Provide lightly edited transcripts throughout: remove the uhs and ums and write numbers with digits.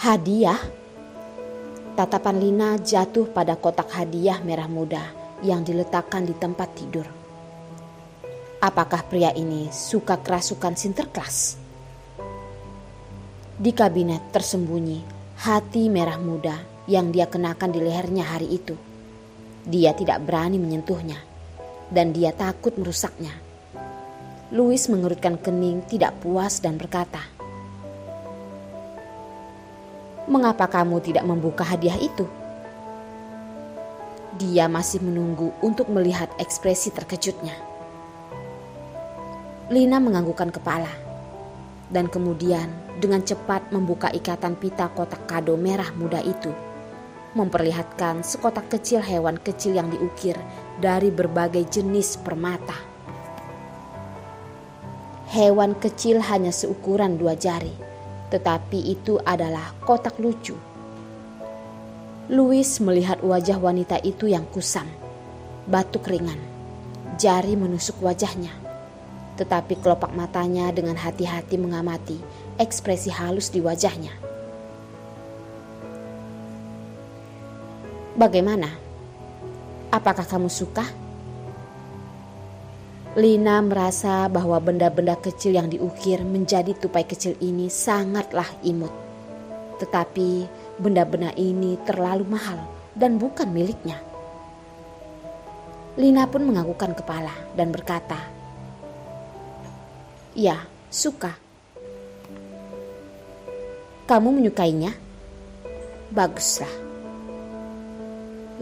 Hadiah? Tatapan Lina jatuh pada kotak hadiah merah muda yang diletakkan di tempat tidur. Apakah pria ini suka kerasukan Sinterklas? Di kabinet tersembunyi hati merah muda yang dia kenakan di lehernya hari itu. Dia tidak berani menyentuhnya dan dia takut merusaknya. Louis mengerutkan kening tidak puas dan berkata, "Mengapa kamu tidak membuka hadiah itu?" Dia masih menunggu untuk melihat ekspresi terkejutnya. Lina menganggukkan kepala dan kemudian dengan cepat membuka ikatan pita kotak kado merah muda itu, memperlihatkan sekotak kecil hewan kecil yang diukir dari berbagai jenis permata. Hewan kecil hanya seukuran 2 jari, tetapi itu adalah kotak lucu. Louis melihat wajah wanita itu yang kusam, batuk ringan, jari menusuk wajahnya. Tetapi kelopak matanya dengan hati-hati mengamati ekspresi halus di wajahnya. "Bagaimana? Apakah kamu suka?" Lina merasa bahwa benda-benda kecil yang diukir menjadi tupai kecil ini sangatlah imut. Tetapi benda-benda ini terlalu mahal dan bukan miliknya. Lina pun menganggukkan kepala dan berkata, "Ya, suka." "Kamu menyukainya?" "Baguslah."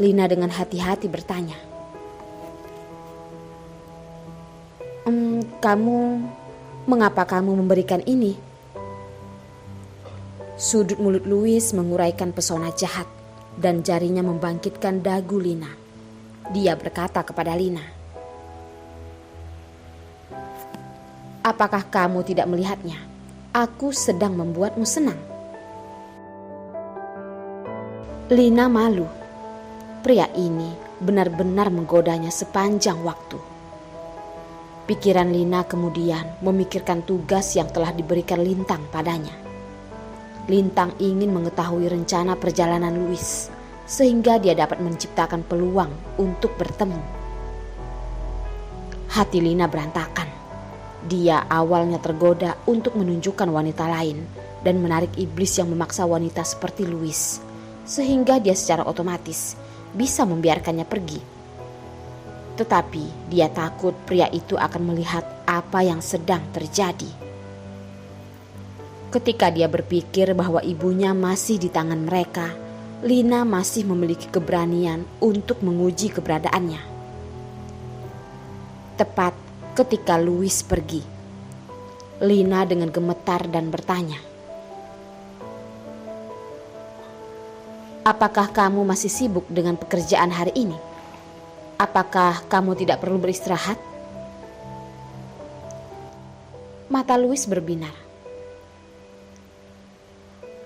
Lina dengan hati-hati bertanya, Mengapa kamu memberikan ini?" Sudut mulut Louis menguraikan pesona jahat dan jarinya membangkitkan dagu Lina. Dia berkata kepada Lina, "Apakah kamu tidak melihatnya? Aku sedang membuatmu senang." Lina malu. Pria ini benar-benar menggodanya sepanjang waktu. Pikiran Lina kemudian memikirkan tugas yang telah diberikan Lintang padanya. Lintang ingin mengetahui rencana perjalanan Louis, sehingga dia dapat menciptakan peluang untuk bertemu. Hati Lina berantakan. Dia awalnya tergoda untuk menunjukkan wanita lain dan menarik iblis yang memaksa wanita seperti Louis, sehingga dia secara otomatis bisa membiarkannya pergi. Tetapi dia takut pria itu akan melihat apa yang sedang terjadi. Ketika dia berpikir bahwa ibunya masih di tangan mereka, Lina masih memiliki keberanian untuk menguji keberadaannya. Tepat ketika Louis pergi, Lina dengan gemetar dan bertanya, "Apakah kamu masih sibuk dengan pekerjaan hari ini? Apakah kamu tidak perlu beristirahat?" Mata Louis berbinar.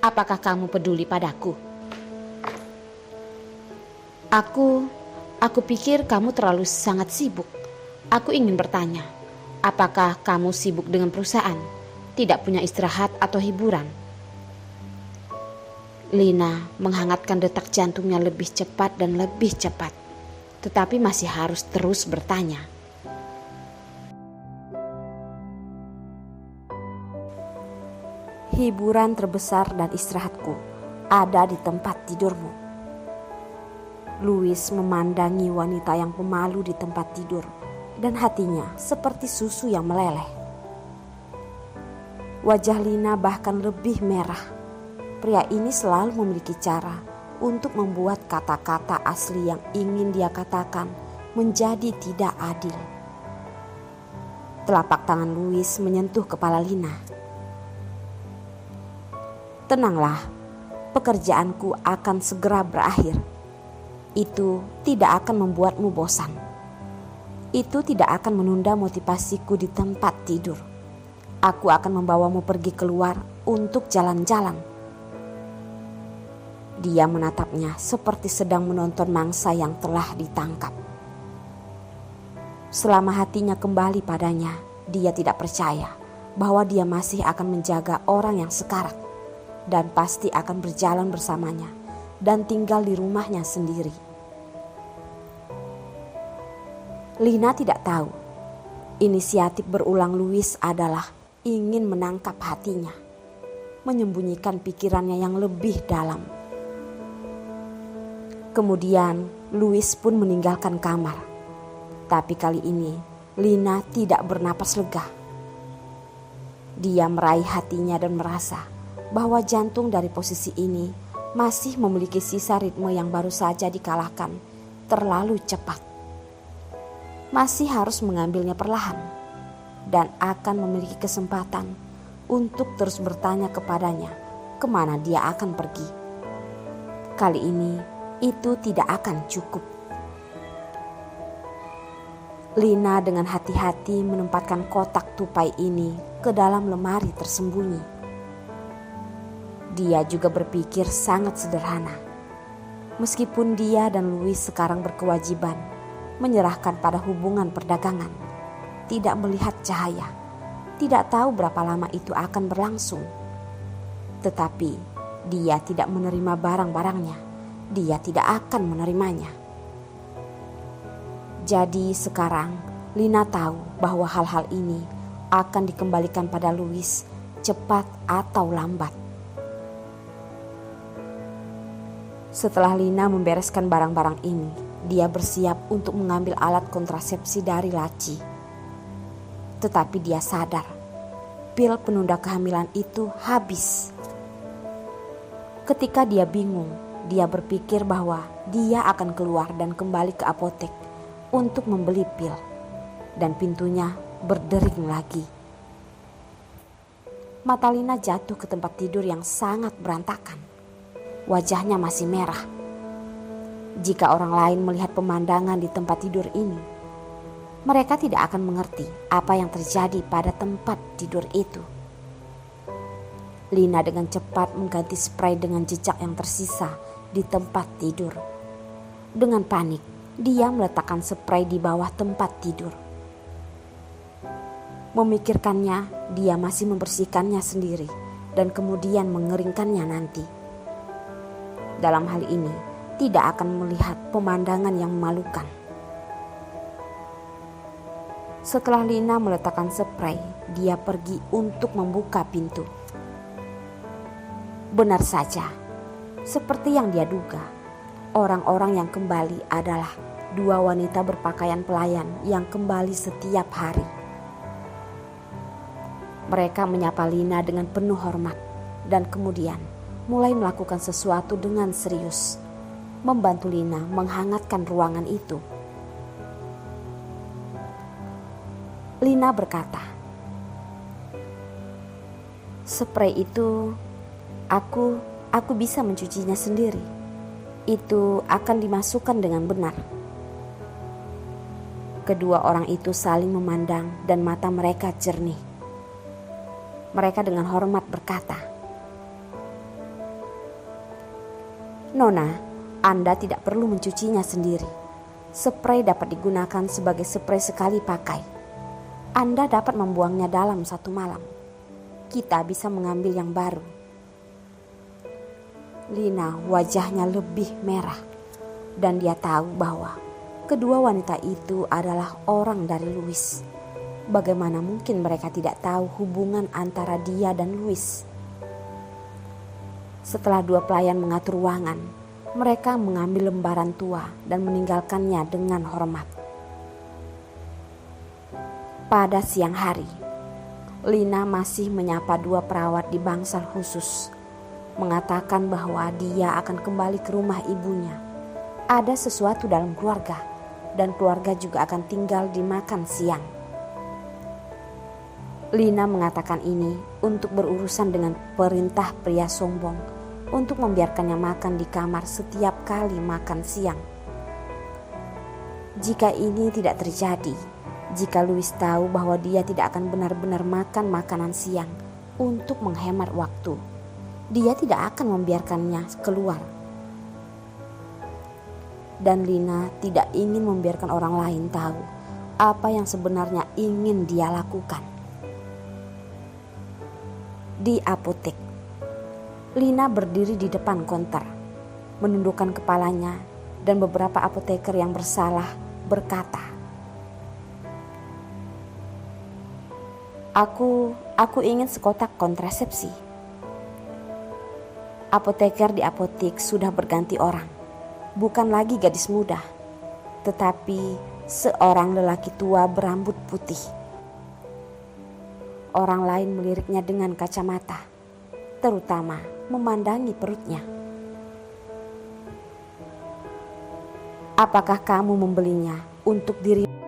"Apakah kamu peduli padaku?" Aku pikir kamu terlalu sangat sibuk. Aku ingin bertanya, apakah kamu sibuk dengan perusahaan, tidak punya istirahat atau hiburan?" Lina menghangatkan detak jantungnya lebih cepat dan lebih cepat, tetapi masih harus terus bertanya. "Hiburan terbesar dan istirahatku ada di tempat tidurmu." Louis memandangi wanita yang pemalu di tempat tidur dan hatinya seperti susu yang meleleh. Wajah Lina bahkan lebih merah. Pria ini selalu memiliki cara untuk membuat kata-kata asli yang ingin dia katakan menjadi tidak adil. Telapak tangan Louis menyentuh kepala Lina. "Tenanglah, pekerjaanku akan segera berakhir. Itu tidak akan membuatmu bosan. Itu tidak akan menunda motivasiku di tempat tidur. Aku akan membawamu pergi keluar untuk jalan-jalan." Dia menatapnya seperti sedang menonton mangsa yang telah ditangkap. Selama hatinya kembali padanya, dia tidak percaya bahwa dia masih akan menjaga orang yang sekarat. dan pasti akan berjalan bersamanya dan tinggal di rumahnya sendiri. Lina tidak tahu, inisiatif berulang Louis adalah ingin menangkap hatinya, menyembunyikan pikirannya yang lebih dalam. Kemudian Louis pun meninggalkan kamar. Tapi kali ini Lina tidak bernapas lega. Dia meraih hatinya dan merasa bahwa jantung dari posisi ini masih memiliki sisa ritme yang baru saja dikalahkan terlalu cepat. Masih harus mengambilnya perlahan dan akan memiliki kesempatan untuk terus bertanya kepadanya kemana dia akan pergi. Kali ini itu tidak akan cukup. Lina dengan hati-hati menempatkan kotak tupai ini ke dalam lemari tersembunyi. Dia juga berpikir sangat sederhana. Meskipun dia dan Louis sekarang berkewajiban menyerahkan pada hubungan perdagangan, tidak melihat cahaya, tidak tahu berapa lama itu akan berlangsung. Tetapi dia tidak menerima barang-barangnya, dia tidak akan menerimanya. Jadi sekarang Lina tahu bahwa hal-hal ini akan dikembalikan pada Louis cepat atau lambat. Setelah Lina membereskan barang-barang ini, dia bersiap untuk mengambil alat kontrasepsi dari laci. Tetapi dia sadar, pil penunda kehamilan itu habis. Ketika dia bingung, dia berpikir bahwa dia akan keluar dan kembali ke apotek untuk membeli pil. Dan pintunya berdering lagi. Mata Lina jatuh ke tempat tidur yang sangat berantakan. Wajahnya masih merah. Jika orang lain melihat pemandangan di tempat tidur ini, mereka tidak akan mengerti apa yang terjadi pada tempat tidur itu. Lina dengan cepat mengganti spray dengan jejak yang tersisa di tempat tidur. Dengan panik, dia meletakkan spray di bawah tempat tidur. Memikirkannya, dia masih membersihkannya sendiri dan kemudian mengeringkannya nanti. Dalam hal ini, tidak akan melihat pemandangan yang memalukan. Setelah Lina meletakkan spray, dia pergi untuk membuka pintu. Benar saja, seperti yang dia duga, orang-orang yang kembali adalah dua wanita berpakaian pelayan yang kembali setiap hari. Mereka menyapa Lina dengan penuh hormat dan kemudian mulai melakukan sesuatu dengan serius, membantu Lina menghangatkan ruangan itu. Lina berkata, "Spray itu aku bisa mencucinya sendiri. Itu akan dimasukkan dengan benar." Kedua orang itu saling memandang dan mata mereka jernih. Mereka dengan hormat berkata, "Nona, Anda tidak perlu mencucinya sendiri. Spray dapat digunakan sebagai spray sekali pakai. Anda dapat membuangnya dalam satu malam. Kita bisa mengambil yang baru." Lina wajahnya lebih merah dan dia tahu bahwa kedua wanita itu adalah orang dari Louis. Bagaimana mungkin mereka tidak tahu hubungan antara dia dan Louis? Setelah dua pelayan mengatur ruangan, mereka mengambil lembaran tua dan meninggalkannya dengan hormat. Pada siang hari, Lina masih menyapa dua perawat di bangsal khusus, mengatakan bahwa dia akan kembali ke rumah ibunya. Ada sesuatu dalam keluarga dan keluarga juga akan tinggal di makan siang. Lina mengatakan ini untuk berurusan dengan perintah pria sombong untuk membiarkannya makan di kamar setiap kali makan siang. Jika ini tidak terjadi, jika Louis tahu bahwa dia tidak akan benar-benar makan makanan siang untuk menghemat waktu, dia tidak akan membiarkannya keluar. Dan Lina tidak ingin membiarkan orang lain tahu apa yang sebenarnya ingin dia lakukan. Di apotek, Lina berdiri di depan konter, menundukkan kepalanya, dan beberapa apoteker yang bersalah berkata, Aku ingin sekotak kontrasepsi. Apoteker di apotik sudah berganti orang. Bukan lagi gadis muda, tetapi seorang lelaki tua berambut putih. Orang lain meliriknya dengan kacamata, terutama memandangi perutnya. Apakah kamu membelinya untuk diri?